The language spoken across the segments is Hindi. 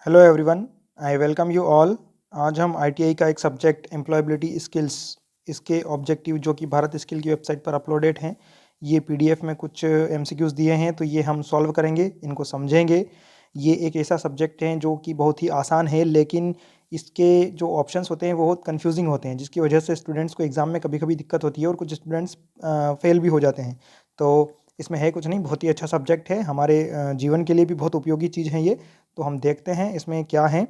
Hello everyone, I welcome you all. आज हम आईटीआई का एक सब्जेक्ट एम्प्लॉयबिलिटी स्किल्स, इसके ऑब्जेक्टिव जो कि भारत स्किल की वेबसाइट पर अपलोडेड हैं, ये पीडीएफ में कुछ एमसीक्यूज़ दिए हैं, तो ये हम सॉल्व करेंगे, इनको समझेंगे। ये एक ऐसा सब्जेक्ट है जो कि बहुत ही आसान है, लेकिन इसके जो ऑप्शंस होते हैं वो बहुत कंफ्यूजिंग होते हैं, जिसकी वजह से स्टूडेंट्स को एग्ज़ाम में कभी-कभी दिक्कत होती है और कुछ स्टूडेंट्स फेल भी हो जाते हैं। तो इसमें है कुछ नहीं, बहुत ही अच्छा सब्जेक्ट है, हमारे जीवन के लिए भी बहुत उपयोगी चीज़ है ये। तो हम देखते हैं इसमें क्या है,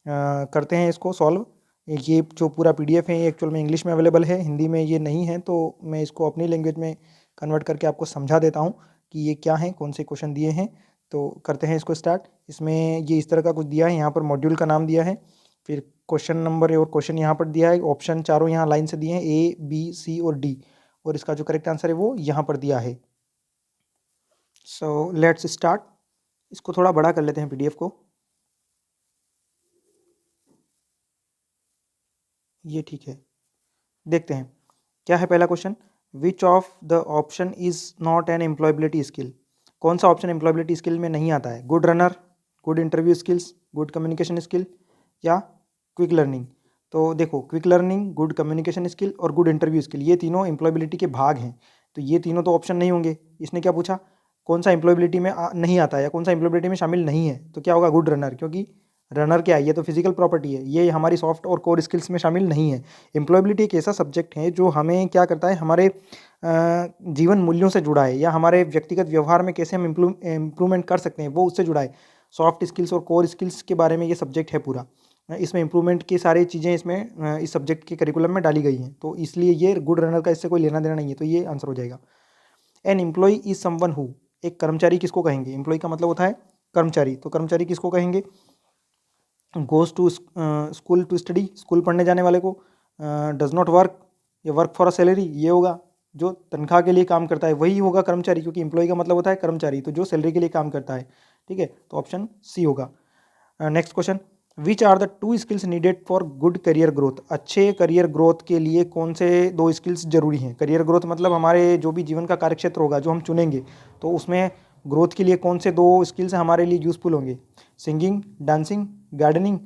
करते हैं इसको सॉल्व। ये जो पूरा पीडीएफ है ये एक्चुअल में इंग्लिश में अवेलेबल है, हिंदी में ये नहीं है, तो मैं इसको अपनी लैंग्वेज में कन्वर्ट करके आपको समझा देता हूँ कि ये क्या है, कौन से क्वेश्चन दिए हैं। तो करते हैं इसको स्टार्ट। इसमें ये इस तरह का कुछ दिया है, यहाँ पर मॉड्यूल का नाम दिया है, फिर क्वेश्चन नंबर और क्वेश्चन यहाँ पर दिया है, ऑप्शन चारों यहाँ लाइन से दिए हैं, ए बी सी और डी, और इसका जो करेक्ट आंसर है वो यहाँ पर दिया है। So let's start. इसको थोड़ा बड़ा कर लेते हैं पीडीएफ को। ये ठीक है, देखते हैं क्या है पहला question. Which of the option is not an employability skill? कौन सा ऑप्शन एम्प्लॉयबिलिटी स्किल में नहीं आता है? Good runner, good interview skills, good communication skill या क्विक लर्निंग? तो देखो, quick learning, good communication skill और गुड इंटरव्यू स्किल, ये तीनों एम्प्लॉयबिलिटी के भाग हैं। तो ये तीनों तो ऑप्शन नहीं होंगे। इसने क्या पूछा, कौन सा एम्प्लॉयबिलिटी में नहीं आता है या कौन सा एम्प्लॉयबिलिटी में शामिल नहीं है? तो क्या होगा, गुड रनर, क्योंकि रनर क्या है, ये तो फिजिकल प्रॉपर्टी है, ये हमारी सॉफ्ट और कोर स्किल्स में शामिल नहीं है। एम्प्लॉयबिलिटी एक ऐसा सब्जेक्ट है जो हमें क्या करता है, हमारे जीवन मूल्यों से जुड़ा है, या हमारे व्यक्तिगत व्यवहार में कैसे हम इम्प्रूवमेंट कर सकते हैं वो उससे जुड़ा है। सॉफ्ट स्किल्स और कोर स्किल्स के बारे में ये सब्जेक्ट है पूरा। इसमें इम्प्रूवमेंट की सारी चीज़ें इसमें इस सब्जेक्ट के करिकुलम में डाली गई हैं, तो इसलिए ये गुड रनर का इससे कोई लेना देना नहीं है, तो ये आंसर हो जाएगा। An employee is someone who, एक कर्मचारी किसको कहेंगे? एम्प्लॉय का मतलब होता है कर्मचारी, तो कर्मचारी किसको कहेंगे? Goes to school to study, school पढ़ने जाने वाले को। डज़ नॉट वर्क, या वर्क फॉर अ सैलरी, ये होगा जो तनख्वाह के लिए काम करता है, वही होगा कर्मचारी, क्योंकि एम्प्लॉय का मतलब होता है कर्मचारी, तो जो सैलरी के लिए काम करता है। ठीक है, तो ऑप्शन सी होगा। Next question, which are the two skills needed for good career growth? अच्छे करियर ग्रोथ के लिए कौन से दो स्किल्स जरूरी हैं? करियर ग्रोथ मतलब हमारे जो भी जीवन का कार्यक्षेत्र होगा जो हम चुनेंगे, तो उसमें ग्रोथ के लिए कौन से दो स्किल्स हमारे लिए यूज़फुल होंगे? Singing, dancing, gardening,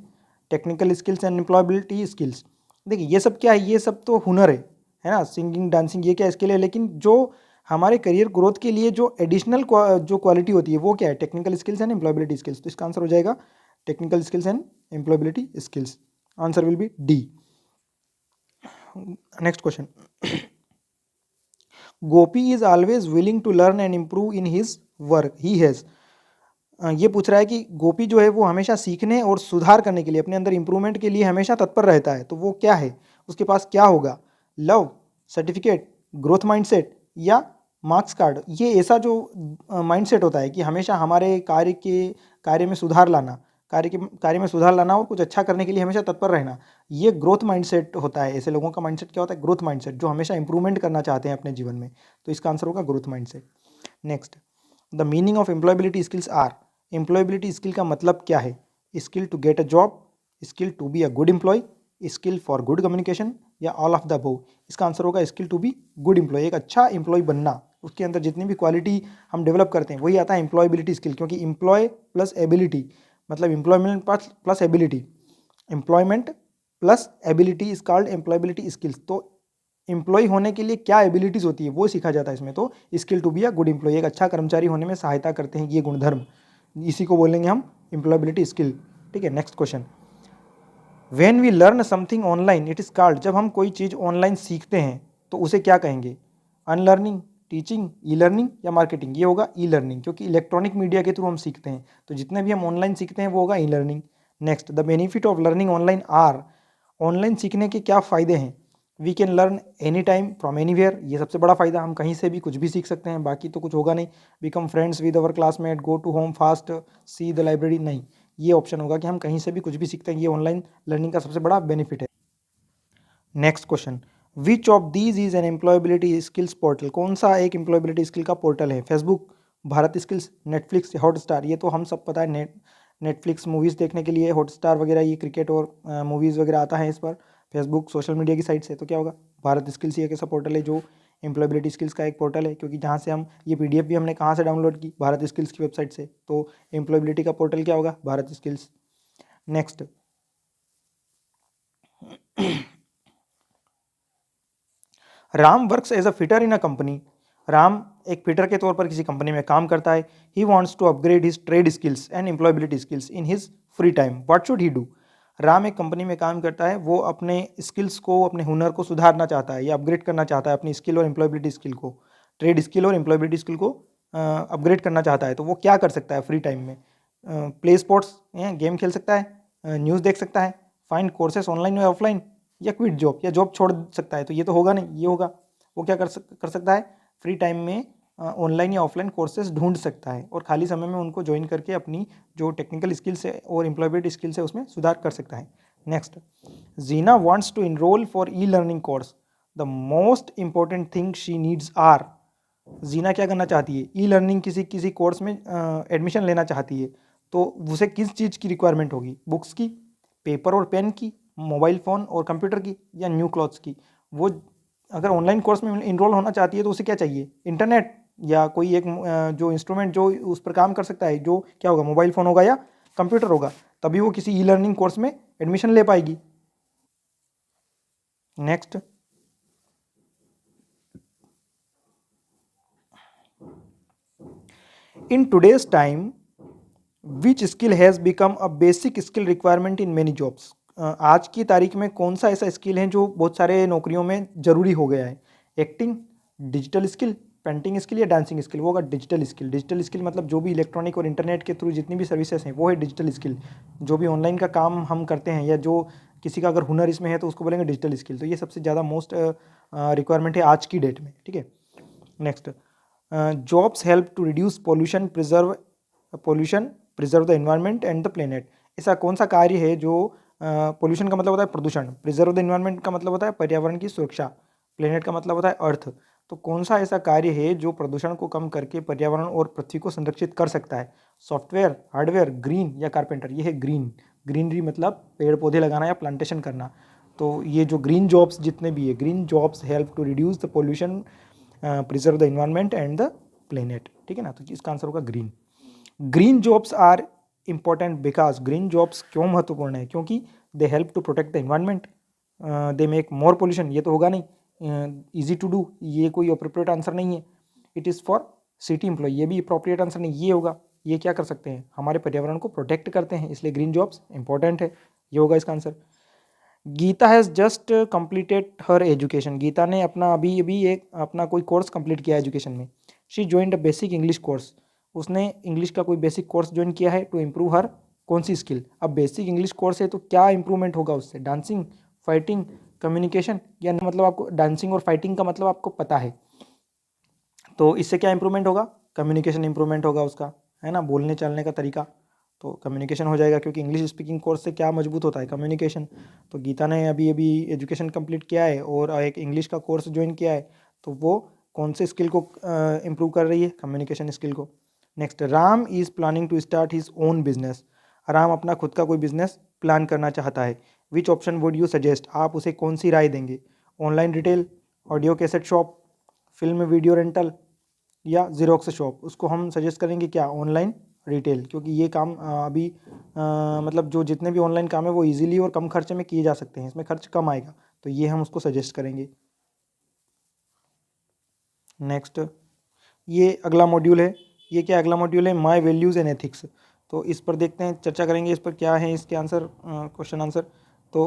technical skills and employability skills. देखिए ये सब क्या है, ये सब तो हुनर है ना, सिंगिंग डांसिंग ये क्या स्किल है, लेकिन जो हमारे करियर ग्रोथ के लिए जो एडिशनल जो क्वालिटी होती है वो क्या है? Technical skills and employability skills. तो इसका आंसर हो जाएगा technical skills and employability skills. Answer will be D. Next question, Gopi is always willing to learn and improve in his work he has. ये पूछ रहा है कि गोपी जो है वो हमेशा सीखने और सुधार करने के लिए, अपने अंदर इंप्रूवमेंट के लिए हमेशा तत्पर रहता है, तो वो क्या है? उसके पास क्या होगा? लव, सर्टिफिकेट, ग्रोथ माइंडसेट या मार्क्स कार्ड? ये ऐसा जो माइंडसेट होता है कि हमेशा हमारे कार्य में सुधार लाना, कार्य में सुधार लाना और कुछ अच्छा करने के लिए हमेशा तत्पर रहना, ये ग्रोथ माइंडसेट होता है। ऐसे लोगों का माइंडसेट क्या होता है? ग्रोथ माइंडसेट, जो हमेशा इंप्रूवमेंट करना चाहते हैं अपने जीवन में, तो इसका आंसर होगा growth mindset. Next, the meaning of employability skills are. Employability skill का मतलब क्या है? Skill to get a job, skill to be a good employee, skill for good communication या ऑल ऑफ द अबव? इसका आंसर होगा skill to be good employee, एक अच्छा एम्प्लॉय बनना, उसके अंदर जितनी भी क्वालिटी हम डेवलप करते हैं वही आता है एम्प्लॉयबिलिटी स्किल, क्योंकि एम्प्लॉय प्लस एबिलिटी मतलब employment plus ability, employment plus ability is called employability skills. तो एम्प्लॉय होने के लिए क्या एबिलिटीज़ होती है वो सीखा जाता है इसमें। तो skill to be a good employee, एक अच्छा कर्मचारी होने में सहायता करते हैं ये गुणधर्म, इसी को बोलेंगे हम एम्प्लॉयबिलिटी स्किल। ठीक है, next question, when we learn something online it is called. जब हम कोई चीज़ ऑनलाइन सीखते हैं तो उसे क्या कहेंगे? अनलर्निंग, टीचिंग, ई लर्निंग या मार्केटिंग? ये होगा ई लर्निंग, क्योंकि इलेक्ट्रॉनिक मीडिया के थ्रू हम सीखते हैं, तो जितने भी हम ऑनलाइन सीखते हैं वो होगा e learning. Next, the benefit of learning online are. Online सीखने के क्या फ़ायदे हैं? We can learn any time from anywhere, ये सबसे बड़ा फ़ायदा, हम कहीं से भी कुछ भी सीख सकते हैं, बाकी तो कुछ होगा नहीं। Become friends with our classmate, go to home fast, see the library, नहीं, ये ऑप्शन होगा कि हम कहीं से भी कुछ भी सीखते हैं, ये ऑनलाइन लर्निंग का सबसे बड़ा बेनिफिट है। Next question, which of these is an employability skills portal? कौन सा एक एम्प्लॉयबिलिटी स्किल का पोर्टल है? Facebook, Bharat skills, Netflix, Hotstar? ये तो हम सब पता है, नेटफ्लिक्स मूवीज़ देखने के लिए, हॉटस्टार वगैरह ये क्रिकेट और मूवीज़ वगैरह आता है इस पर, फेसबुक सोशल मीडिया की साइट से, तो क्या होगा? भारत स्किल्स ही एक ऐसा पोर्टल है जो एम्प्लॉयबिलिटी स्किल्स का एक पोर्टल है, क्योंकि जहाँ से हम ये पीडीएफ भी हमने कहाँ से डाउनलोड की? भारत स्किल्स की वेबसाइट से, तो एम्प्लॉयबिलिटी का पोर्टल क्या होगा? Bharat skills. Next, Ram works as a fitter in a company. Ram एक फिटर के तौर पर किसी कंपनी में काम करता है। He wants to upgrade his trade skills and employability skills in his free time, what should he do. Ram एक कंपनी में काम करता है, वो अपने स्किल्स को, अपने हुनर को सुधारना चाहता है या अपग्रेड करना चाहता है, अपनी स्किल और एम्प्लॉयबिलिटी स्किल को, ट्रेड स्किल और एम्प्लॉयबिलिटी स्किल को अपग्रेड करना चाहता है। तो वो क्या कर सकता है फ्री टाइम में? प्ले स्पोर्ट्स, गेम खेल सकता है, न्यूज़ देख सकता है, फाइंड कोर्सेस ऑनलाइन या ऑफलाइन, या क्विट जॉब, या जॉब छोड़ सकता है। तो ये तो होगा नहीं, ये होगा। वो क्या कर सकता है? फ्री टाइम में ऑनलाइन या ऑफलाइन कोर्सेज ढूंढ सकता है और खाली समय में उनको ज्वाइन करके अपनी जो टेक्निकल स्किल्स है और एम्प्लॉयबिलिटी स्किल्स है उसमें सुधार कर सकता है। Next, Gina wants to enroll for e learning course, the most important thing she needs are. Gina क्या करना चाहती है? ई लर्निंग किसी किसी कोर्स में एडमिशन लेना चाहती है, तो उसे किस चीज़ की रिक्वायरमेंट होगी? बुक्स की, पेपर और पेन की, मोबाइल फ़ोन और कंप्यूटर की, या न्यू क्लॉथ्स की? वो अगर ऑनलाइन कोर्स में इनरोल होना चाहती है तो उसे क्या चाहिए? इंटरनेट या कोई एक जो इंस्ट्रूमेंट जो उस पर काम कर सकता है, जो क्या होगा? मोबाइल फ़ोन होगा या कंप्यूटर होगा, तभी वो किसी ई लर्निंग कोर्स में एडमिशन ले पाएगी। Next, in today's time which skill has become a basic skill requirement in many jobs. आज की तारीख में कौन सा ऐसा स्किल है जो बहुत सारे नौकरियों में ज़रूरी हो गया है? Acting, digital skill, painting skill, या डांसिंग स्किल? वो होगा डिजिटल स्किल। डिजिटल स्किल मतलब जो भी इलेक्ट्रॉनिक और इंटरनेट के थ्रू जितनी भी सर्विसेज हैं वो है डिजिटल स्किल। जो भी ऑनलाइन का काम हम करते हैं या जो किसी का अगर हुनर इसमें है तो उसको बोलेंगे डिजिटल स्किल। तो ये सबसे ज़्यादा मोस्ट रिक्वायरमेंट है आज की डेट में, ठीक है। Next, jobs help to reduce pollution, preserve the environment and the planet. ऐसा कौन सा कार्य है जो पोल्यूशन का मतलब होता है प्रदूषण, प्रिजर्व द एनवायरनमेंट का मतलब होता है पर्यावरण की सुरक्षा, प्लेनेट का मतलब होता है अर्थ। तो कौन सा ऐसा कार्य है जो प्रदूषण को कम करके पर्यावरण और पृथ्वी को संरक्षित कर सकता है? सॉफ्टवेयर, हार्डवेयर, ग्रीन, या कारपेंटर? ये है ग्रीन। ग्रीनरी मतलब पेड़ पौधे लगाना या प्लांटेशन करना। तो ये जो ग्रीन जॉब्स जितने भी है, green jobs help to reduce the pollution, preserve the environment and the planet, ठीक है ना। तो इसका आंसर होगा green. Green jobs are important because, green jobs क्यों महत्वपूर्ण है? क्योंकि they help to protect the environment, they make more pollution, ये तो होगा नहीं। इजी टू डू, ये कोई अप्रोप्रिएट आंसर नहीं है। It is for city employee, ये भी अप्रोप्रिएट आंसर नहीं, ये होगा। ये क्या कर सकते हैं? हमारे पर्यावरण को प्रोटेक्ट करते हैं, इसलिए ग्रीन जॉब्स इंपॉर्टेंट है, ये होगा इसका answer. Gita has just completed her education. Gita ने अपना अभी अभी एक अपना कोई कोर्स कंप्लीट किया एजुकेशन में। She joined a basic English course, उसने इंग्लिश का कोई बेसिक कोर्स ज्वाइन किया है टू इम्प्रूव हर कौन सी स्किल? अब बेसिक इंग्लिश कोर्स है तो क्या इंप्रूवमेंट होगा उससे? डांसिंग, फाइटिंग, कम्युनिकेशन, या मतलब आपको डांसिंग और फाइटिंग का मतलब आपको पता है, तो इससे क्या इंप्रूवमेंट होगा? कम्युनिकेशन इंप्रूवमेंट होगा उसका, है ना, बोलने चलने का तरीका। तो कम्युनिकेशन हो जाएगा, क्योंकि इंग्लिश स्पीकिंग कोर्स से क्या मजबूत होता है? कम्युनिकेशन। तो गीता ने अभी अभी एजुकेशन कंप्लीट किया है और एक इंग्लिश का कोर्स ज्वाइन किया है, तो वो कौन से स्किल को इम्प्रूव कर रही है? कम्युनिकेशन स्किल को। Next, Ram is planning to start his own business. Ram अपना खुद का कोई बिजनेस प्लान करना चाहता है। Which option would you suggest? आप उसे कौन सी राय देंगे? Online retail, audio cassette shop, film video rental, या ज़ेरॉक्स शॉप? उसको हम सजेस्ट करेंगे क्या? ऑनलाइन रिटेल, क्योंकि ये काम अभी मतलब जो जितने भी ऑनलाइन काम है वो इजीली और कम खर्चे में किए जा सकते हैं, इसमें खर्च कम आएगा, तो ये हम उसको सजेस्ट करेंगे। नेक्स्ट, ये अगला मॉड्यूल है। ये क्या अगला मॉड्यूल है? My values and ethics. तो इस पर देखते हैं, चर्चा करेंगे इस पर क्या है इसके आंसर, क्वेश्चन आंसर। तो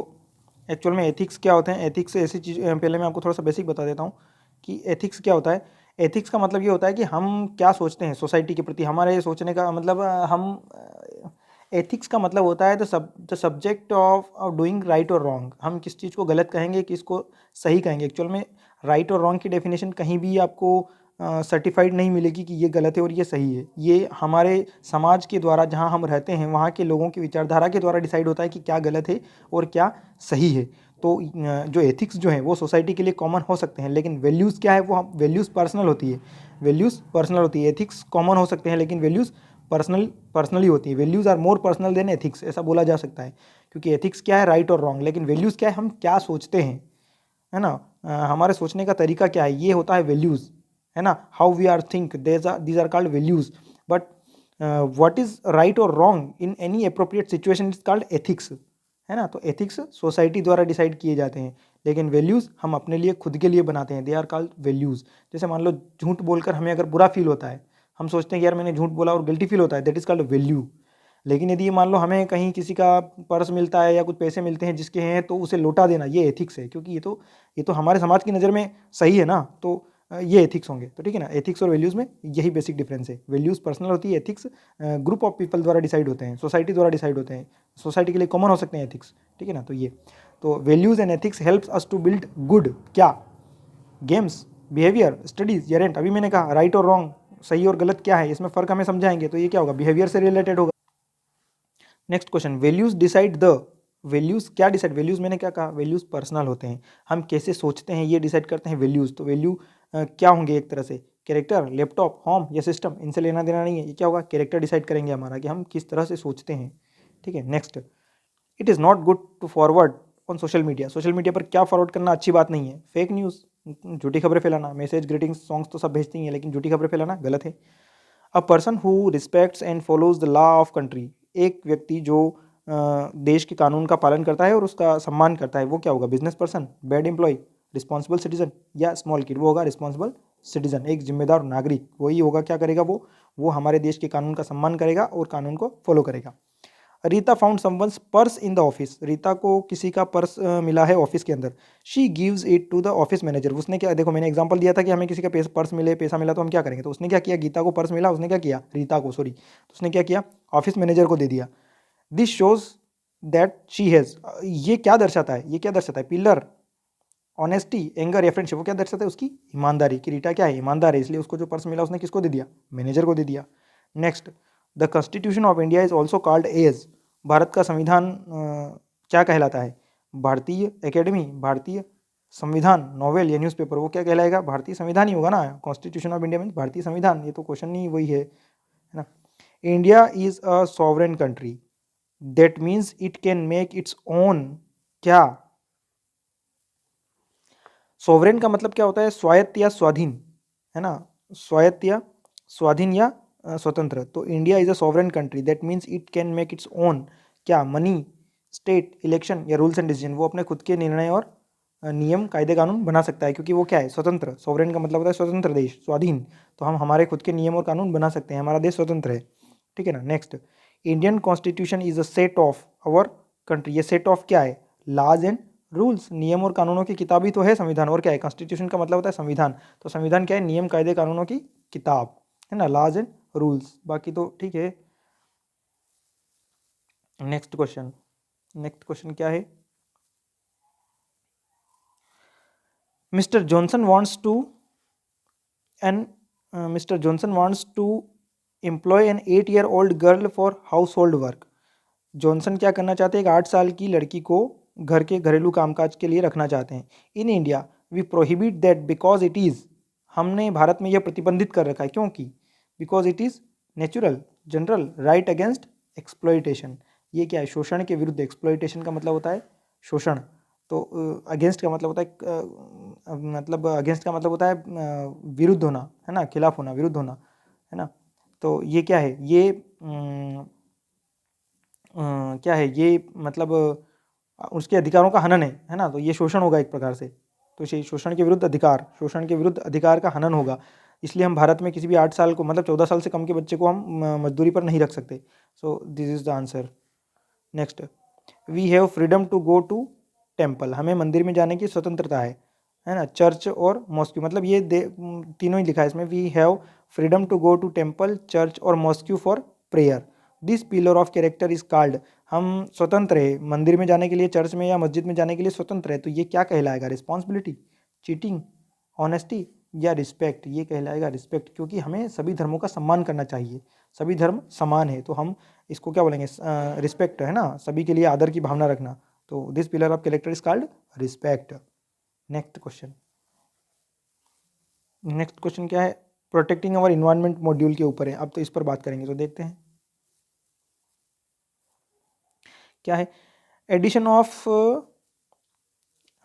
एक्चुअल में एथिक्स क्या होते हैं? एथिक्स ऐसी चीज़, पहले मैं आपको थोड़ा सा बेसिक बता देता हूँ कि एथिक्स क्या होता है। एथिक्स का मतलब ये होता है कि हम क्या सोचते हैं सोसाइटी के प्रति, हमारे सोचने का मतलब हम एथिक्स का मतलब होता है the subject of doing right और रॉन्ग। हम किस चीज़ को गलत कहेंगे, किसको सही कहेंगे। एक्चुअल में राइट और रॉन्ग की डेफिनेशन कहीं भी आपको सर्टिफाइड नहीं मिलेगी कि ये गलत है और ये सही है। ये हमारे समाज के द्वारा, जहाँ हम रहते हैं वहाँ के लोगों की विचारधारा के द्वारा डिसाइड होता है कि क्या गलत है और क्या सही है। तो जो एथिक्स जो हैं वो सोसाइटी के लिए कॉमन हो सकते हैं, लेकिन वैल्यूज़ क्या है? वो हम वैल्यूज़ पर्सनल होती है, वैल्यूज़ पर्सनल होती है। एथिक्स कॉमन हो सकते हैं लेकिन वैल्यूज़ पर्सनली होती है। Values are more personal than ethics, ऐसा बोला जा सकता है, क्योंकि एथिक्स क्या है? राइट और रॉन्ग, लेकिन वैल्यूज़ क्या है? हम क्या सोचते हैं, है ना। हमारे सोचने का तरीका क्या है, ये होता है वैल्यूज़, है ना। How we are think, these are called values. But what is right और wrong in any appropriate situation is called ethics, है ना। तो एथिक्स सोसाइटी द्वारा डिसाइड किए जाते हैं, लेकिन वैल्यूज़ हम अपने लिए खुद के लिए बनाते हैं, दे आर कॉल्ड वैल्यूज़। जैसे मान लो झूठ बोलकर हमें अगर बुरा फील होता है, हम सोचते हैं कि यार मैंने झूठ बोला और गिल्टी फील होता है, दैट इज कॉल्ड वैल्यू। लेकिन यदि ये मान लो हमें कहीं किसी का पर्स मिलता है या कुछ पैसे मिलते हैं जिसके हैं, तो उसे लौटा देना, ये एथिक्स है, क्योंकि ये तो हमारे समाज की नज़र में सही है ना। तो ये एथिक्स होंगे। तो ठीक है ना, एथिक्स और वैल्यूज़ में यही बेसिक डिफरेंस है। वैल्यूज़ पर्सनल होती है, एथिक्स ग्रुप ऑफ पीपल द्वारा डिसाइड होते हैं, सोसाइटी द्वारा डिसाइड होते हैं, सोसाइटी के लिए कॉमन हो सकते हैं एथिक्स। ठीक है ना, तो values and ethics helps us to build good क्या गेम्स, बिहेवियर, स्टडीज या रेंट। अभी मैंने कहा राइट और रॉन्ग, सही और गलत क्या है, इसमें फ़र्क हमें समझाएंगे, तो ये क्या होगा, बिहेवियर से रिलेटेड होगा। Next question, values decide the, values क्या डिसाइड, वैल्यूज मैंने क्या कहा, वैल्यूज पर्सनल होते हैं, हम कैसे सोचते हैं ये डिसाइड करते हैं वैल्यूज। तो वैल्यू क्या होंगे, एक तरह से कैरेक्टर, लैपटॉप, होम या सिस्टम, इनसे लेना देना नहीं है, ये क्या होगा, कैरेक्टर डिसाइड करेंगे हमारा कि हम किस तरह से सोचते हैं। ठीक है, next, it is not good to forward on social media, social media पर क्या फॉरवर्ड करना अच्छी बात नहीं है, फेक न्यूज़, झूठी खबरें फैलाना, मैसेज, ग्रीटिंग्स, सॉन्ग्स तो सब भेजते ही हैं, लेकिन झूठी खबरें फैलाना गलत है। A person who respects and follows the law of country, एक व्यक्ति जो देश के कानून का पालन करता है और उसका सम्मान करता है, वो क्या होगा, business person, bad employee, responsible citizen या स्मॉल किड, वो होगा रिस्पॉन्सिबल सिटीजन, एक जिम्मेदार नागरिक। वही होगा, क्या करेगा वो हमारे देश के कानून का सम्मान करेगा और कानून को फॉलो करेगा। Rita found someone's purse in the office, Rita को किसी का पर्स मिला है ऑफिस के अंदर। She gives it to the office manager, उसने क्या, देखो मैंने एग्जांपल दिया था कि हमें किसी का पर्स मिले, पैसा मिला तो हम क्या करेंगे, तो उसने क्या किया, गीता को पर्स मिला, उसने क्या किया, रीता को, सॉरी, तो उसने क्या किया, ऑफिस मैनेजर को दे दिया। This shows that she has, ये क्या दर्शाता है, ये क्या दर्शाता है, पिलर, ऑनेस्टी, एंगर या फ्रेंडशिप, वो क्या दर्शाता है, उसकी ईमानदारी, कि रीटा क्या है, ईमानदार है, इसलिए उसको जो पर्स मिला उसने किसको दे दिया, मैनेजर को दे दिया। Next, the constitution of India is also called as, Bharat का संविधान क्या कहलाता है, भारतीय एकेडमी, भारतीय संविधान, नोवेल या न्यूज़पेपर, वो क्या कहलाएगा, भारतीय संविधान ही होगा ना। कॉन्स्टिट्यूशन ऑफ इंडिया मीन भारतीय संविधान, ये तो क्वेश्चन ही वही है ना। India is a sovereign country, that means it can make its own क्या, सॉवरेन का मतलब क्या होता है, स्वायत्त या स्वाधीन, है ना, स्वायत्त या स्वाधीन या स्वतंत्र। तो India is a sovereign country, that means it can make its own क्या, मनी, स्टेट, इलेक्शन या रूल्स एंड डिसीजन, वो अपने खुद के निर्णय और नियम, कायदे कानून बना सकता है, क्योंकि वो क्या है, स्वतंत्र। सॉवरेन का मतलब होता है स्वतंत्र देश, स्वाधीन, तो हम हमारे खुद के नियम और कानून बना सकते हैं, हमारा देश स्वतंत्र है। ठीक है ना। Next, Indian constitution is a set of our country, ये सेट ऑफ क्या है, लॉज एंड रूल्स, नियम और कानूनों की किताब ही तो है संविधान, और क्या है, कॉन्स्टिट्यूशन का मतलब होता है संविधान, तो संविधान क्या है, नियम, कायदे, कानूनों की किताब, है ना, लॉज एंड रूल्स, बाकी तो ठीक है। नेक्स्ट क्वेश्चन, नेक्स्ट क्वेश्चन क्या है, Mister Johnson wants to an Mister Johnson wants to employ an 8 year old girl for household work, Johnson क्या करना चाहते हैं, एक 8 साल की लड़की को घर के घरेलू कामकाज के लिए रखना चाहते हैं। In India we prohibit that because it is, हमने भारत में यह प्रतिबंधित कर रखा है, क्योंकि because it is natural, general, right against exploitation, ये क्या है, शोषण के विरुद्ध, एक्सप्लॉइटेशन का मतलब होता है शोषण, तो अगेंस्ट का मतलब होता है मतलब अगेंस्ट का मतलब होता है विरुद्ध होना, है ना, खिलाफ होना, विरुद्ध होना, है ना। तो ये क्या है, ये क्या है, ये मतलब उसके अधिकारों का हनन है ना, तो ये शोषण होगा एक प्रकार से, तो शोषण के विरुद्ध अधिकार, शोषण के विरुद्ध अधिकार का हनन होगा। इसलिए हम भारत में किसी भी 8 साल को, मतलब 14 साल से कम के बच्चे को हम मजदूरी पर नहीं रख सकते। So this is the answer. Next, we have freedom to go to temple, हमें मंदिर में जाने की स्वतंत्रता है ना, चर्च और मॉस्क्यू, मतलब ये तीनों ही लिखा है इसमें, we have freedom to go to temple, church और mosque for prayer, this pillar of character is called, हम स्वतंत्र है, मंदिर में जाने के लिए, चर्च में या मस्जिद में जाने के लिए स्वतंत्र है, तो ये क्या कहलाएगा, रिस्पॉन्सिबिलिटी, चीटिंग, ऑनेस्टी या रिस्पेक्ट, ये कहलाएगा रिस्पेक्ट, क्योंकि हमें सभी धर्मों का सम्मान करना चाहिए, सभी धर्म समान है, तो हम इसको क्या बोलेंगे, रिस्पेक्ट, है ना, सभी के लिए आदर की भावना रखना, तो this pillar of character is called respect. Next question, next question क्या है, प्रोटेक्टिंग अवर इन्वायरमेंट मॉड्यूल के ऊपर है, अब तो इस पर बात करेंगे, तो देखते हैं क्या है, addition of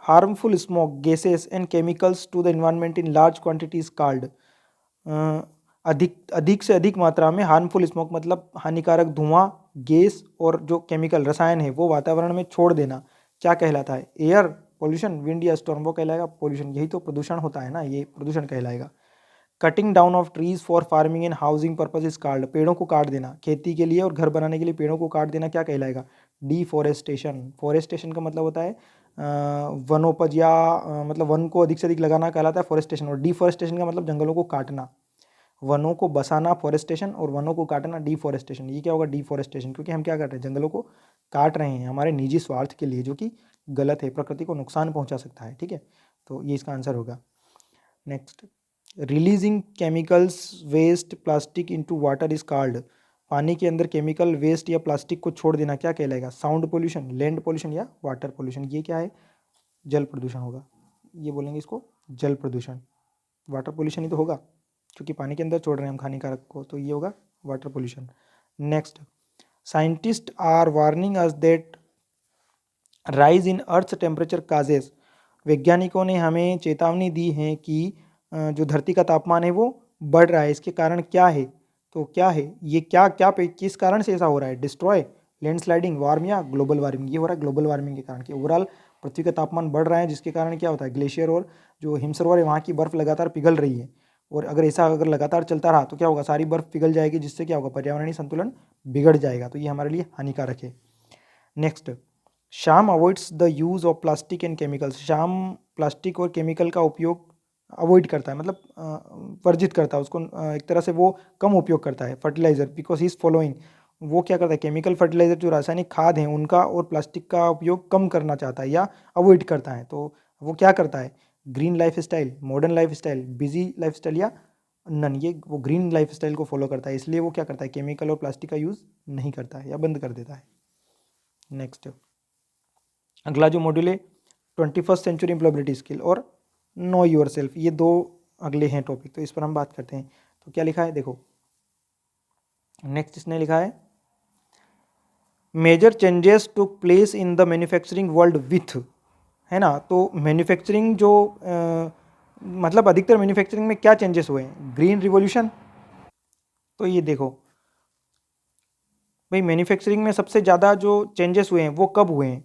harmful smoke gases and chemicals to the environment in large quantities called, अधिक से अधिक मात्रा में हार्मफुल स्मोक मतलब हानिकारक धुआं, गैस और जो केमिकल रसायन है वो वातावरण में छोड़ देना क्या कहलाता है? एयर पोल्यूशन, विंड या स्टॉर्म वो कहलाएगा पोल्यूशन। यही तो प्रदूषण होता है ना, ये प्रदूषण कहलाएगा। Cutting down of trees for farming and housing purpose is called, पेड़ों को काट देना खेती के लिए और घर बनाने के लिए पेड़ों को काट देना क्या कहलाएगा? डिफोरेस्टेशन। फॉरेस्टेशन का मतलब होता है वनोपज या मतलब वन को अधिक से अधिक लगाना कहलाता है फॉरेस्टेशन, और डिफॉरेस्टेशन का मतलब जंगलों को काटना। वनों को बसाना फॉरेस्टेशन और वनों को काटना डिफॉरेस्टेशन। ये क्या होगा? डिफॉरेस्टेशन, क्योंकि हम क्या कर रहे हैं? जंगलों को काट रहे हैं हमारे निजी स्वार्थ के लिए, जो कि गलत है, प्रकृति को नुकसान पहुंचा सकता है। ठीक है, तो ये इसका आंसर होगा। Next, releasing chemicals waste plastic into water is called, पानी के अंदर केमिकल वेस्ट या प्लास्टिक को छोड़ देना क्या कहलाएगा? साउंड पोल्यूशन, लैंड पोल्यूशन या वाटर पोल्यूशन। ये क्या है? जल प्रदूषण होगा। ये बोलेंगे इसको जल प्रदूषण। वाटर पोल्यूशन ही तो होगा, क्योंकि पानी के अंदर छोड़ रहे हैं हम हानिकारक को, तो ये होगा water pollution. Next, scientist are warning us that rise in earth temperature causes, वैज्ञानिकों ने हमें चेतावनी दी है कि जो धरती का तापमान है वो बढ़ रहा है, इसके कारण क्या है? तो क्या है ये? क्या क्या किस कारण से ऐसा हो रहा है? डिस्ट्रॉय, लैंडस्लाइडिंग, वार्म या ग्लोबल वार्मिंग? ये हो रहा है ग्लोबल वार्मिंग के कारण, कि ओवरऑल पृथ्वी का तापमान बढ़ रहा है, जिसके कारण क्या होता है? ग्लेशियर और जो हिमसरोवर है वहाँ की बर्फ लगातार पिघल रही है, और अगर लगातार चलता रहा तो क्या होगा? सारी बर्फ पिघल जाएगी, जिससे क्या होगा? पर्यावरणीय संतुलन बिगड़ जाएगा, तो ये हमारे लिए हानिकारक है। Next, Shyam avoids the use of plastic and chemicals, Shyam plastic और केमिकल का उपयोग अवॉइड करता है, मतलब वर्जित करता है उसको, एक तरह से वो कम उपयोग करता है। Fertiliser, because he is following, वो क्या करता है? केमिकल फर्टिलाइजर जो रासायनिक खाद हैं उनका और प्लास्टिक का उपयोग कम करना चाहता है या अवॉइड करता है। तो वो क्या करता है? Green life style, modern life style, busy life style या नन, ये वो ग्रीन लाइफ स्टाइल को फॉलो करता है, इसलिए वो क्या करता है? केमिकल और प्लास्टिक का यूज़ नहीं करता है या बंद कर देता है। नेक्स्ट, अगला जो मॉड्यूल है 21st सेंचुरी एम्प्लॉयबिलिटी स्किल और नो योर सेल्फ, ये दो अगले हैं टॉपिक, तो इस पर हम बात करते हैं। तो क्या लिखा है देखो, नेक्स्ट इसने लिखा है major changes took place in the manufacturing world with, है ना? तो मैन्युफैक्चरिंग जो मतलब अधिकतर मैन्युफैक्चरिंग में क्या चेंजेस हुए हैं? Green revolution. तो ये देखो भाई, मैन्युफैक्चरिंग में सबसे ज़्यादा जो चेंजेस हुए हैं वो कब हुए हैं?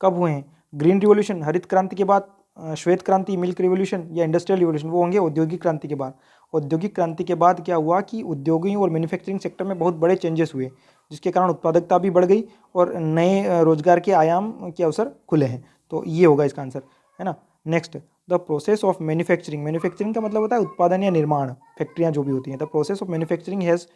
कब हुए हैं? ग्रीन रिवॉल्यूशन, हरित क्रांति के बाद, श्वेत क्रांति, मिल्क रिवॉल्यूशन या इंडस्ट्रियल रिवॉल्यूशन, वो होंगे औद्योगिक क्रांति के बाद। औद्योगिक क्रांति के बाद क्या हुआ कि उद्योगों और मैन्युफैक्चरिंग सेक्टर में बहुत बड़े चेंजेस हुए, जिसके कारण उत्पादकता भी बढ़ गई और नए रोजगार के आयाम के अवसर खुले हैं। तो ये होगा इसका आंसर, है ना? Next, the process of manufacturing, manufacturing का मतलब होता है उत्पादन या निर्माण, फैक्ट्रियाँ जो भी होती हैं। The process of manufacturing has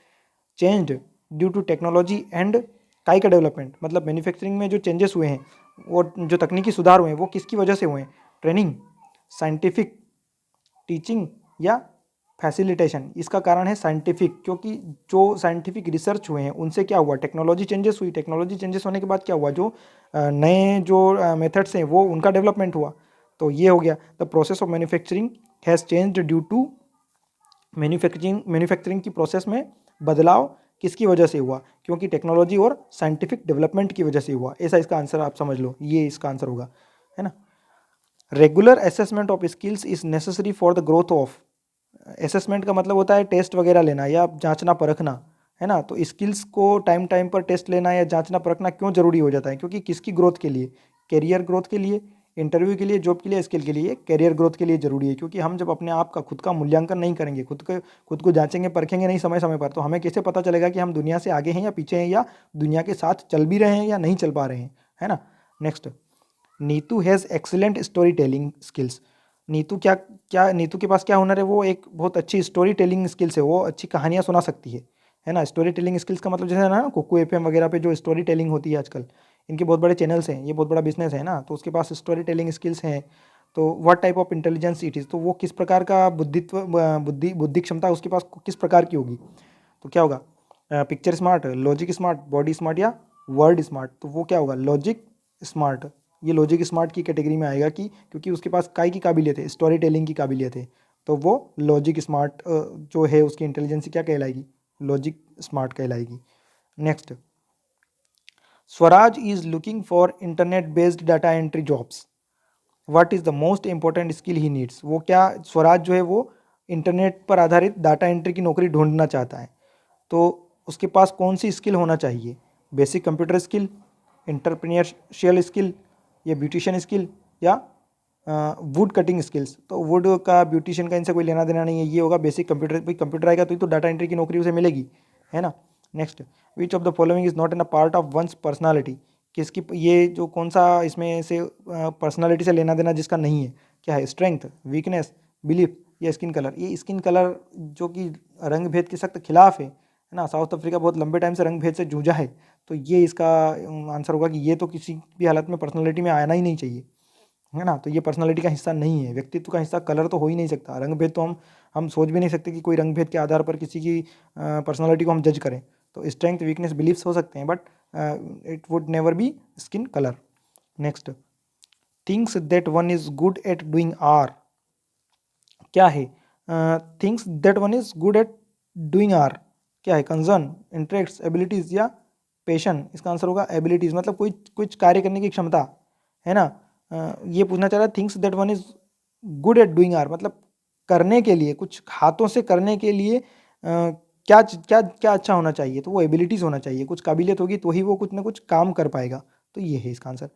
changed due to technology and काई का डेवलपमेंट, मतलब मैन्युफैक्चरिंग में जो चेंजेस हुए हैं और जो तकनीकी सुधार हुए हैं वो किसकी वजह से हुए हैं? ट्रेनिंग, साइंटिफिक, टीचिंग या फैसिलिटेशन? इसका कारण है साइंटिफिक, क्योंकि जो साइंटिफिक रिसर्च हुए हैं उनसे क्या हुआ? टेक्नोलॉजी चेंजेस हुई, टेक्नोलॉजी चेंजेस होने के बाद क्या हुआ? जो नए जो मेथड्स हैं वो उनका डेवलपमेंट हुआ। तो ये हो गया, the process of manufacturing has changed due to, manufacturing की प्रोसेस में बदलाव किसकी वजह से हुआ? क्योंकि टेक्नोलॉजी और साइंटिफिक डेवलपमेंट की वजह से हुआ। ऐसा इसका आंसर आप समझ लो, ये इसका आंसर होगा, है ना? Regular assessment of skills is necessary for the growth of, assessment का मतलब होता है टेस्ट वगैरह लेना या जांचना परखना, है ना? तो स्किल्स को टाइम टाइम पर टेस्ट लेना या जांचना परखना क्यों जरूरी हो जाता है? क्योंकि किसकी ग्रोथ के लिए? कैरियर ग्रोथ के लिए, इंटरव्यू के लिए, जॉब के लिए, स्किल के लिए? कैरियर ग्रोथ के लिए जरूरी है, क्योंकि हम जब अपने आप का खुद का मूल्यांकन नहीं करेंगे, खुद को जांचेंगे परखेंगे नहीं समय समय पर, तो हमें कैसे पता चलेगा कि हम दुनिया से आगे हैं या पीछे हैं, या दुनिया के साथ चल भी रहे हैं या नहीं चल पा रहे हैं, है ना? Next, Neetu has excellent story telling skills, Neetu क्या क्या नीतू के पास क्या हुनर है? वो एक बहुत अच्छी स्टोरी टेलिंग स्किल्स है, वो अच्छी कहानियाँ सुना सकती है ना? स्टोरी टेलिंग स्किल्स का मतलब जैसे ना कुकू एफएम वगैरह पे जो स्टोरी टेलिंग होती है आजकल, इनके बहुत बड़े चैनल्स हैं, ये बहुत बड़ा बिजनेस है ना, तो उसके पास स्टोरी टेलिंग स्किल्स हैं। तो what type of intelligence it is, तो वो किस प्रकार का बुद्धि क्षमता उसके पास किस प्रकार की होगी? तो क्या होगा? Picture smart, logic smart, body smart या वर्ड स्मार्ट? तो वो क्या होगा? Logic smart. ये लॉजिक स्मार्ट की कैटेगरी में आएगा, कि क्योंकि उसके पास काय की काबिलियत है? स्टोरी टेलिंग की काबिलियत है, तो वो लॉजिक स्मार्ट जो है उसकी इंटेलिजेंस क्या कहलाएगी? लॉजिक स्मार्ट कहलाएगी। Next, Swaraj is looking for internet based data entry jobs, what is the most important skill he needs? वो क्या, स्वराज जो है वो इंटरनेट पर आधारित डाटा एंट्री की नौकरी ढूंढना चाहता है, तो उसके पास कौन सी स्किल होना चाहिए? बेसिक कंप्यूटर स्किल, एंटरप्रेन्योरशियल स्किल, या ब्यूटिशियन स्किल, या वुड कटिंग स्किल्स? तो वुड का ब्यूटिशियन का इनसे कोई लेना देना नहीं है, ये होगा बेसिक कंप्यूटर। भाई कंप्यूटर आएगा तो ही तो डाटा एंट्री की नौकरी उसे मिलेगी, है ना। Next, which of the following is not in a part of one's personality? किसकी, ये जो कौन सा इसमें से पर्सनालिटी से लेना देना जिसका नहीं है, क्या है? स्ट्रेंथ, वीकनेस, बिलीफ, या स्किन कलर? ये स्किन कलर जो कि रंग भेद के सख्त खिलाफ है ना। साउथ अफ्रीका बहुत लंबे टाइम से रंग भेद से जूझा है, तो ये इसका आंसर होगा कि ये तो किसी भी हालत में पर्सनालिटी में आना ही नहीं चाहिए, है ना। तो ये पर्सनालिटी का हिस्सा नहीं है, व्यक्तित्व का हिस्सा कलर तो हो ही नहीं सकता। रंग भेद तो हम सोच भी नहीं सकते कि कोई रंग भेद के आधार पर किसी की पर्सनालिटी को हम जज करें। तो स्ट्रेंथ, वीकनेस, बिलीफ्स हो सकते हैं, but it would never be skin colour. Next, things that one is good at doing are, क्या है? Things that one is good at doing are, क्या है? कंसर्न, इंटरेस्ट, एबिलिटीज, या पैशन? इसका आंसर होगा एबिलिटीज, मतलब कोई कुछ कार्य करने की क्षमता, है ना। ये पूछना चाह रहा है things that one is good at doing are, मतलब करने के लिए, कुछ हाथों से करने के लिए क्या क्या क्या अच्छा होना चाहिए? तो वो एबिलिटीज होना चाहिए, कुछ काबिलियत होगी तो ही वो कुछ ना कुछ काम कर पाएगा। तो ये है इसका answer.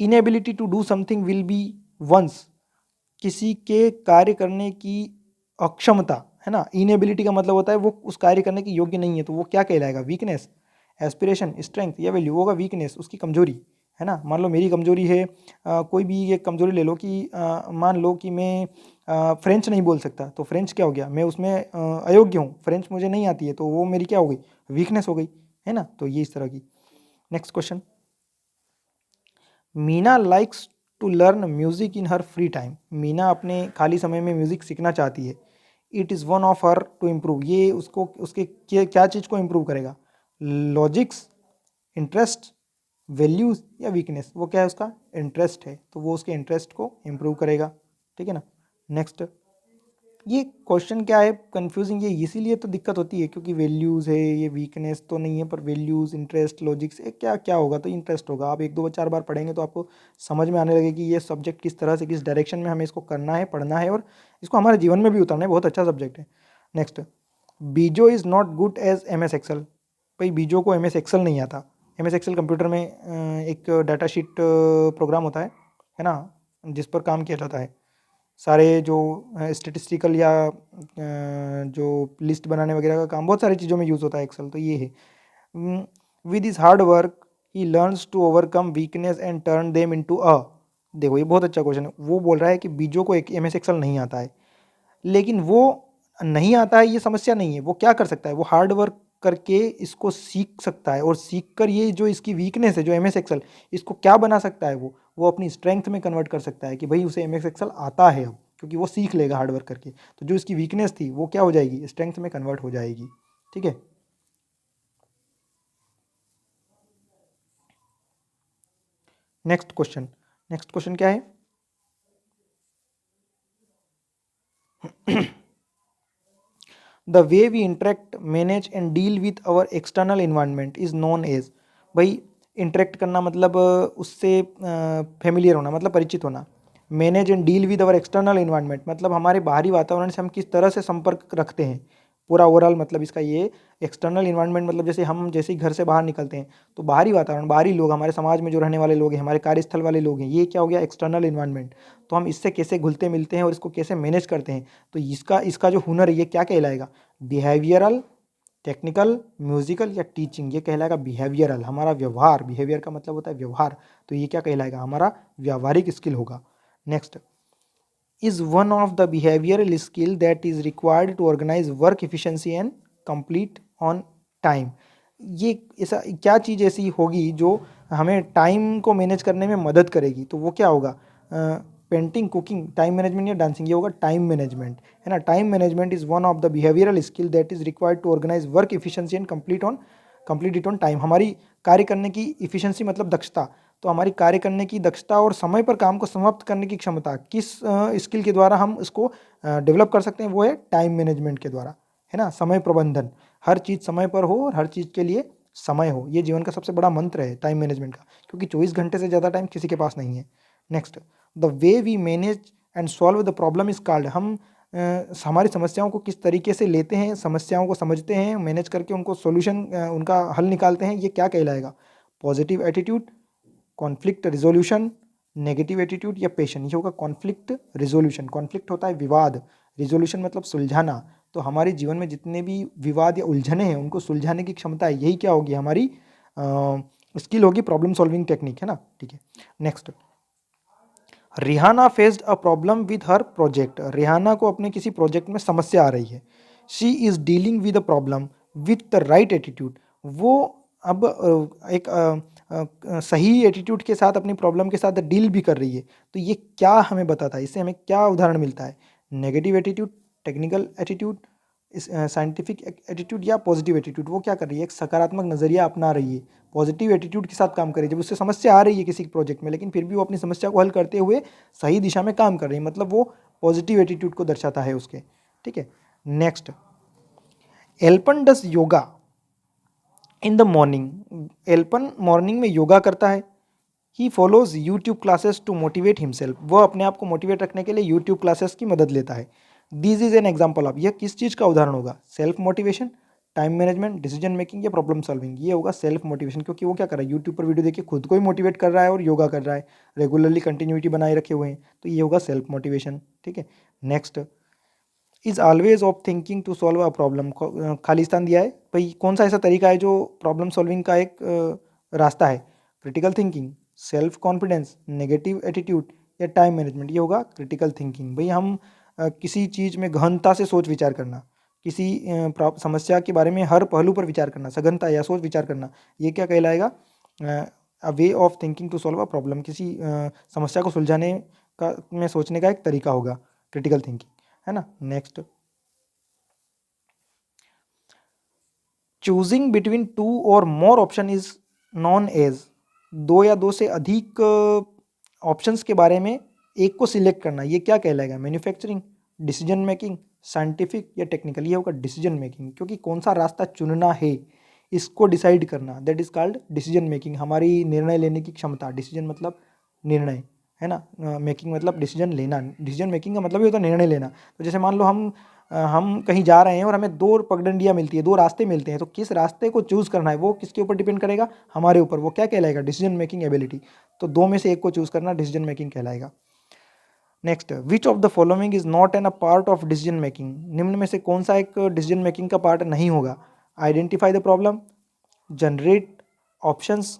Inability to do something will be one's, किसी के कार्य करने की अक्षमता, है ना। इनएबिलिटी का मतलब होता है वो उस कार्य करने की योग्य नहीं है, तो वो क्या कहलाएगा? वीकनेस, एस्पिरेशन, स्ट्रेंथ, या वैल्यू? होगा वीकनेस, उसकी कमजोरी, है ना। मान लो मेरी कमजोरी है, कोई भी एक कमजोरी ले लो कि मान लो कि मैं फ्रेंच नहीं बोल सकता, तो फ्रेंच क्या हो गया? मैं उसमें अयोग्य हूँ, फ्रेंच मुझे नहीं आती है, तो वो मेरी क्या हो गई? वीकनेस हो गई, है ना। तो ये इस तरह की। Next question, Meena likes to learn music in her free time, Meena अपने खाली समय में म्यूजिक सीखना चाहती है। It is one of her to improve, ये उसको उसके क्या चीज़ को इम्प्रूव करेगा? लॉजिक्स, इंटरेस्ट, वैल्यूज, या वीकनेस? वो क्या है? उसका इंटरेस्ट है, तो वो उसके इंटरेस्ट को इम्प्रूव करेगा, ठीक है ना। नेक्स्ट, ये क्वेश्चन क्या है कंफ्यूजिंग, ये इसीलिए तो दिक्कत होती है क्योंकि वैल्यूज़ है, ये वीकनेस तो नहीं है, पर वैल्यूज़, इंटरेस्ट, लॉजिक्स, ये क्या क्या होगा? तो इंटरेस्ट होगा। आप एक दो चार बार पढ़ेंगे तो आपको समझ में आने लगे कि ये सब्जेक्ट किस तरह से, किस डायरेक्शन में हमें इसको करना है, पढ़ना है, और इसको हमारे जीवन में भी उतारना है। बहुत अच्छा सब्जेक्ट है। Next, Bijo is not good as M S Excel, भाई बीजो को एम एस एक्सेल नहीं आता। एम एस एक्सेल कंप्यूटर में एक डाटा शीट प्रोग्राम होता है ना, जिस पर काम किया जाता है। सारे जो स्टेटिस्टिकल या जो लिस्ट बनाने वगैरह का काम बहुत सारी चीज़ों में यूज़ होता है एक्सेल, तो ये है। With is hard work he learns to overcome weakness and turn them into a, देखो ये बहुत अच्छा क्वेश्चन है। वो बोल रहा है कि बीजो को एक एम एस एक्सेल नहीं आता है, लेकिन वो नहीं आता है ये समस्या नहीं है। वो क्या कर सकता है? वो हार्ड वर्क करके इसको सीख सकता है, और सीख कर ये जो इसकी वीकनेस है, जो एम एस एक्सेल, इसको क्या बना सकता है? वो अपनी स्ट्रेंथ में कन्वर्ट कर सकता है कि भाई उसे एम एस एक्सेल आता है अब, क्योंकि वो सीख लेगा हार्ड वर्क करके। तो जो इसकी वीकनेस थी वो क्या हो जाएगी? स्ट्रेंथ में कन्वर्ट हो जाएगी, ठीक है। नेक्स्ट क्वेश्चन, नेक्स्ट क्वेश्चन क्या है? The way we interact, manage and deal with our external environment is known as, भाई इंटरेक्ट करना मतलब उससे फेमिलियर होना, मतलब परिचित होना। Manage and deal with our external environment मतलब हमारे बाहरी वातावरण से हम किस तरह से संपर्क रखते हैं, पूरा ओवरऑल मतलब इसका ये। एक्सटर्नल इन्वायरमेंट मतलब जैसे हम जैसे ही घर से बाहर निकलते हैं तो बाहरी वातावरण, बाहरी लोग, हमारे समाज में जो रहने वाले लोग हैं, हमारे कार्यस्थल वाले लोग हैं, ये क्या हो गया? External environment. तो हम इससे कैसे घुलते मिलते हैं और इसको कैसे मैनेज करते हैं, तो इसका इसका जो हुनर है ये क्या कहलाएगा? बिहेवियरल, टेक्निकल, म्यूजिकल, या टीचिंग? ये कहलाएगा बिहेवियरल, हमारा व्यवहार। बिहेवियर का मतलब होता है व्यवहार, तो ये क्या कहलाएगा? हमारा व्यावहारिक स्किल होगा। Next, is one of the behavioral skill that is required to organize work efficiency and complete on time, ये ऐसा क्या चीज़ ऐसी होगी जो हमें टाइम को मैनेज करने में मदद करेगी? तो वो क्या होगा? पेंटिंग, कुकिंग, टाइम मैनेजमेंट, या डांसिंग? ये होगा टाइम मैनेजमेंट, है ना। Time management is one of the behavioural skill that is required to organise work efficiency and complete it on time. हमारी कार्य करने की इफिशिएंसी मतलब दक्षता, तो हमारी कार्य करने की दक्षता और समय पर काम को समाप्त करने की क्षमता किस स्किल के द्वारा हम इसको डेवलप कर सकते हैं? वो है टाइम मैनेजमेंट के द्वारा, है ना। समय प्रबंधन, हर चीज़ समय पर हो और हर चीज़ के लिए समय हो, ये जीवन का सबसे बड़ा मंत्र है टाइम मैनेजमेंट का, क्योंकि 24 घंटे से ज़्यादा टाइम किसी के पास नहीं है। Next, the way we manage and solve the problem is called, हम हमारी समस्याओं को किस तरीके से लेते हैं, समस्याओं को समझते हैं, मैनेज करके उनको सॉल्यूशन उनका हल निकालते हैं, ये क्या कहलाएगा? Positive attitude, conflict resolution, negative attitude या पेशेंस। ये होगा कॉन्फ्लिक्ट रिजोल्यूशन। कॉन्फ्लिक्ट होता है विवाद, रिजोल्यूशन मतलब सुलझाना। तो हमारे जीवन में जितने भी विवाद या उलझने हैं उनको सुलझाने की क्षमता है, यही क्या होगी? हमारी स्किल होगी, प्रॉब्लम सॉल्विंग टेक्निक, है ना? ठीक है, next. Rihana faced a problem with her project. Rihana को अपने किसी प्रोजेक्ट में समस्या आ रही है। She is dealing with a problem with the right attitude. वो अब एक सही एटीट्यूड के साथ अपनी प्रॉब्लम के साथ डील भी कर रही है। तो ये क्या हमें बताता है? इससे हमें क्या उदाहरण मिलता है? Negative attitude, technical attitude, scientific attitude या पॉजिटिव एटीट्यूड। वो क्या कर रही है? एक सकारात्मक नज़रिया अपना रही है, पॉजिटिव एटीट्यूड के साथ काम कर रही है। जब उससे समस्या आ रही है किसी प्रोजेक्ट में, लेकिन फिर भी वो अपनी समस्या को हल करते हुए सही दिशा में काम कर रही है, मतलब वो पॉजिटिव एटीट्यूड को दर्शाता है उसके। ठीक है, next. Alpan does yoga in the morning. Alpan morning में योगा करता है। He follows YouTube classes to motivate himself. वह अपने आप को मोटिवेट रखने के लिए यूट्यूब क्लासेस की मदद लेता है। This is an example of, यह किस चीज़ का उदाहरण होगा? Self motivation, time management, decision making या प्रॉब्लम सॉल्विंग। ये होगा सेल्फ मोटिवेशन, क्योंकि वो क्या कर रहा है? यूट्यूब पर वीडियो देखिए खुद को ही मोटिवेट कर रहा है और योगा कर रहा है, रेगुलरली कंटिन्यूटी बनाए रखे हुए हैं, तो ये होगा सेल्फ मोटिवेशन। ठीक है, next. Is always of thinking to solve a problem. Khalistan दिया है भाई, कौन सा ऐसा तरीका है जो प्रॉब्लम सॉल्विंग का एक रास्ता है? Critical thinking, self confidence, negative attitude या टाइम मैनेजमेंट। ये होगा क्रिटिकल थिंकिंग। भाई हम किसी चीज़ में गहनता से सोच विचार करना, किसी समस्या के बारे में हर पहलू पर विचार करना, सघनता या सोच विचार करना, ये क्या कहलाएगा? A way of thinking to solve a problem. किसी समस्या को सुलझाने का में सोचने का एक तरीका होगा क्रिटिकल थिंकिंग, है ना? Next. Choosing between two or more option is known as. दो या दो से अधिक ऑप्शंस के बारे में एक को सिलेक्ट करना, ये क्या कहलाएगा? मैन्युफैक्चरिंग, डिसीजन मेकिंग, साइंटिफिक या टेक्निकल। ये होगा डिसीजन मेकिंग, क्योंकि कौन सा रास्ता चुनना है इसको डिसाइड करना, that is called decision making. हमारी निर्णय लेने की क्षमता, डिसीजन मतलब निर्णय, है ना? मेकिंग मतलब डिसीजन लेना। डिसीजन मेकिंग का मतलब ही होता है निर्णय लेना। तो जैसे मान लो हम कहीं जा रहे हैं और हमें दो पगडंडियाँ मिलती है, दो रास्ते मिलते हैं, तो किस रास्ते को चूज़ करना है वो किसके ऊपर डिपेंड करेगा? हमारे ऊपर। वो क्या कहलाएगा? Decision making ability. तो दो में से एक को चूज़ करना डिसीजन मेकिंग कहलाएगा। Next, which of the following is not an a part of decision making. निम्न में से कौन सा एक डिसीजन मेकिंग का पार्ट नहीं होगा? Identify the problem, generate options,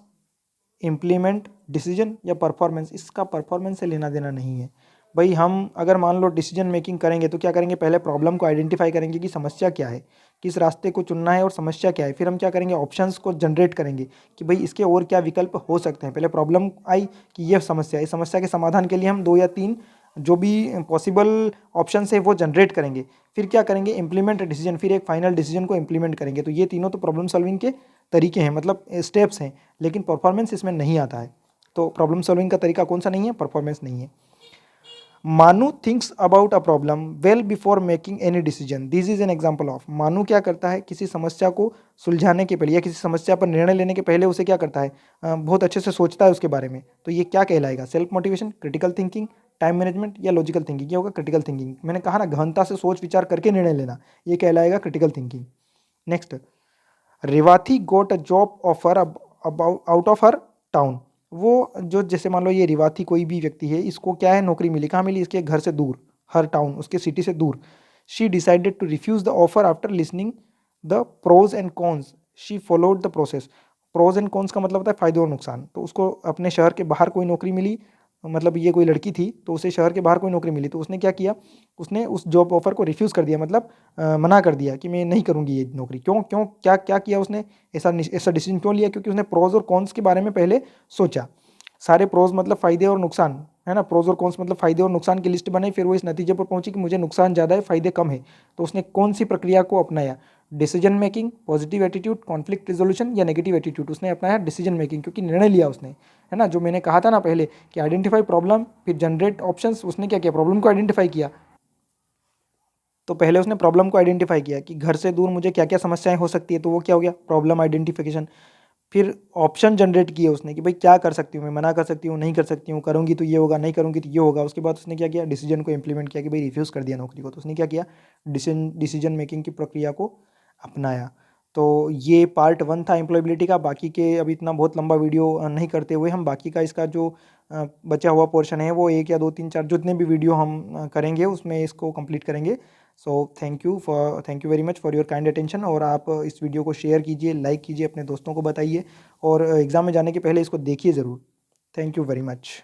implement decision या परफॉर्मेंस। इसका परफॉर्मेंस से लेना देना नहीं है भाई। हम अगर मान लो डिसीजन मेकिंग करेंगे तो क्या करेंगे? पहले प्रॉब्लम को आइडेंटिफाई करेंगे कि समस्या क्या है, किस रास्ते को चुनना है और समस्या क्या है। फिर हम क्या करेंगे? ऑप्शंस को जनरेट करेंगे कि भाई इसके और क्या विकल्प हो सकते हैं। पहले प्रॉब्लम आई कि यह समस्या है, इस समस्या के समाधान के लिए हम दो या तीन जो भी पॉसिबल ऑप्शन है वो जनरेट करेंगे। फिर क्या करेंगे? इम्प्लीमेंट डिसीजन, फिर एक फाइनल डिसीजन को इम्प्लीमेंट करेंगे। तो ये तीनों तो प्रॉब्लम सॉल्विंग के तरीके हैं, मतलब स्टेप्स हैं, लेकिन परफॉर्मेंस इसमें नहीं आता है। तो प्रॉब्लम सॉल्विंग का तरीका कौन सा नहीं है? परफॉर्मेंस नहीं है। मानू thinks about a problem well before making any decision. This is an example of. मानू क्या करता है? किसी समस्या को सुलझाने के पहले या किसी समस्या पर निर्णय लेने के पहले उसे क्या करता है? बहुत अच्छे से सोचता है उसके बारे में। तो ये क्या कहलाएगा? Self motivation, critical thinking, time management या लॉजिकल थिंकिंग। ये होगा क्रिटिकल थिंकिंग। मैंने कहा ना, गहनता से सोच विचार करके निर्णय लेना, ये कहलाएगा critical thinking. Next, Revathi got a job offer about out of her town. वो जो जैसे मान लो ये रिवाथी कोई भी व्यक्ति है, इसको क्या है? नौकरी मिली। कहाँ मिली? इसके घर से दूर, हर टाउन, उसके सिटी से दूर। She decided to refuse the offer after listening the pros and cons. She followed the process. Pros and cons का मतलब होता है फायदे और नुकसान। तो उसको अपने शहर के बाहर कोई नौकरी मिली, मतलब ये कोई लड़की थी तो उसे शहर के बाहर कोई नौकरी मिली, तो उसने क्या किया? उसने उस जॉब ऑफर को रिफ्यूज़ कर दिया, मतलब मना कर दिया कि मैं नहीं करूँगी ये नौकरी। क्यों क्यों क्या क्या किया उसने? ऐसा डिसीजन क्यों लिया? क्योंकि उसने प्रोज और कॉन्स के बारे में पहले सोचा। सारे प्रोज मतलब फ़ायदे और नुकसान, है ना? प्रोज और कॉन्स मतलब फ़ायदे और नुकसान की लिस्ट बनाई, फिर वो इस नतीजे पर पहुंची कि मुझे नुकसान ज़्यादा है, फ़ायदे कम है। तो उसने कौन सी प्रक्रिया को अपनाया? Decision making, positive attitude, conflict resolution या नेगेटिव एटीट्यूड। उसने अपनाया डिसीजन मेकिंग, क्योंकि निर्णय लिया उसने, है ना? जो मैंने कहा था ना पहले कि आइडेंटिफाई प्रॉब्लम फिर जनरेट ऑप्शंस। उसने क्या किया? प्रॉब्लम को आइडेंटिफाई किया। तो पहले उसने प्रॉब्लम को आइडेंटिफाई किया कि घर से दूर मुझे क्या क्या समस्याएं हो सकती है, तो वो क्या हो गया? Problem identification. फिर ऑप्शन जनरेट किए उसने कि भाई क्या कर सकती हूँ मैं, मना कर सकती हूँ, नहीं कर सकती हूँ, करूँगी तो ये होगा, नहीं करूँगी तो ये होगा। उसके बाद उसने क्या किया, डिसीजन को इम्प्लीमेंट किया कि भाई रिफ्यूज़ कर दिया नौकरी को। तो उसने क्या किया, डिसीजन मेकिंग की प्रक्रिया को अपनाया। तो ये पार्ट 1 था एम्प्लॉयबिलिटी का। बाकी के अभी इतना बहुत लंबा वीडियो नहीं करते हुए हम बाकी का इसका जो बचा हुआ पोर्शन है वो 1 या 2 3 4 जितने भी वीडियो हम करेंगे उसमें इसको कंप्लीट करेंगे। So thank you very much for your kind attention. और आप इस वीडियो को शेयर कीजिए, लाइक कीजिए, अपने दोस्तों को बताइए और एग्ज़ाम में जाने के पहले इसको देखिए ज़रूर। Thank you very much.